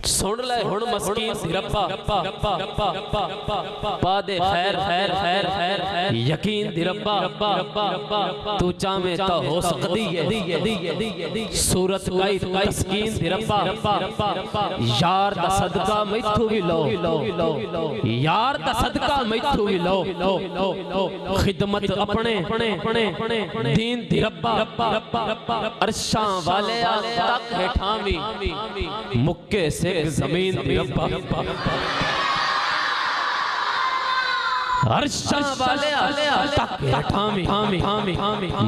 सुन ले हुण मस्कीन दिरब्बा पा दे खैर खैर खैर खैर खैर यकीन दिरब्बा तू चाहे तो हो सकती है सूरत काई तस्कीन दिरब्बा यार दा सदका मैथू भी लो यार दा सदका मैथू भी लो खिदमत अपने दीन दिरब्बा अरशां वाले तक हेठावी मुक्के से जमीन दिरब्बा अरशां वाले तक हेठावी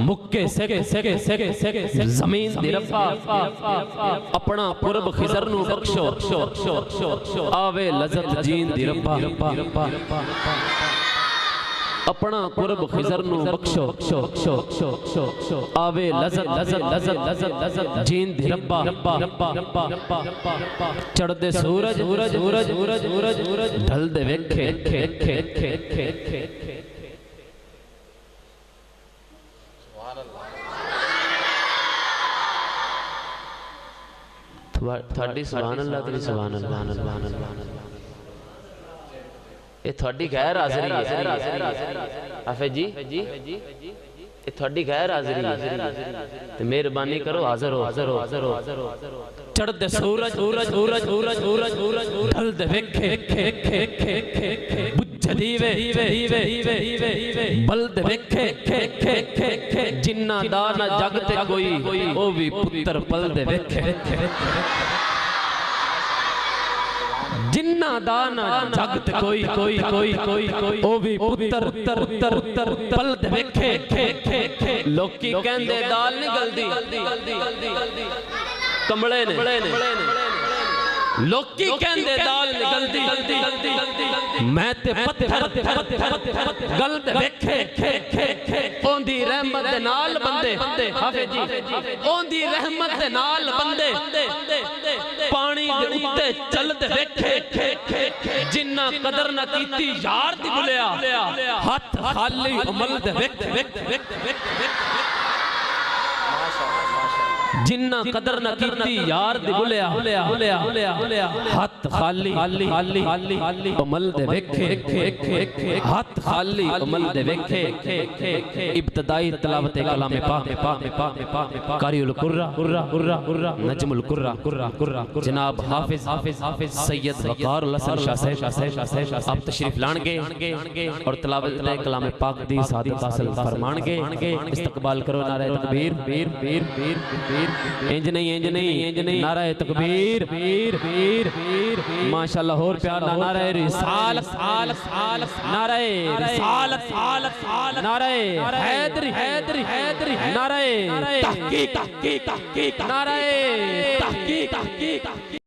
मुक्के से जमीन दिरब्बा अपना कुर्ब खिजर नू बख्शो आवे लज़त जीन दिरब्बा अपना कुर्ब खिजर नू बख्शो आवे लज़त जीन दिरब्बा चढ़दे सूरज ढलदे वेखे थोड़ी सुभान अल्लाह तेरी सुभान अल्लाह ये थोड़ी गैर हाज़री है हाफिज़ जी ये थोड़ी गैर हाज़री है मेहरबानी करो हाज़र हो चढ़दे सूरज ढलदे वेखे बुझदी वे बलदे वेखे जिन्ना दा ना जग ते कोई ओ भी पुत्र पलदे वेखे जिन्ना दाना जगत कोई ओ भी पुत्र पल दे वेखे लोकी कहंदे दाल निकलदी कमले ने लोकी कहंदे दाल निकलदी मैं ते पत्थर गल दे वेखे ओंदी रहमत दे नाल बंदे हाफिज़ जी ओंदी रहमत दे नाल बंदे पानी दे उत्ते चलदे वेखे जिन्ना कदर न कीती यार दी बुलिया हाथ खाली अमल दे वेखे जिन्ना कदर न कीती यार दी बुलिया हाथ खाली अमल दे वेखे हाथ खाली अमल दे वेखे इब्तदाई तिलावत कलाम पाक कारिउल कुर्रा नजमुल कुर्रा जनाब हाफिज सैयद वकार हसन शाह आप तशरीफ लाणगे और तिलावत कलाम पाक दी सादत हासिल फरमाणगे इस्तकबाल करो नारे तकबीर इंज नहीं नारे तकबीर माशाअल्लाह और प्यार नारे रिसालत नारे रिसालत नारे हैदरी नारे तहकीक नारे तहकीक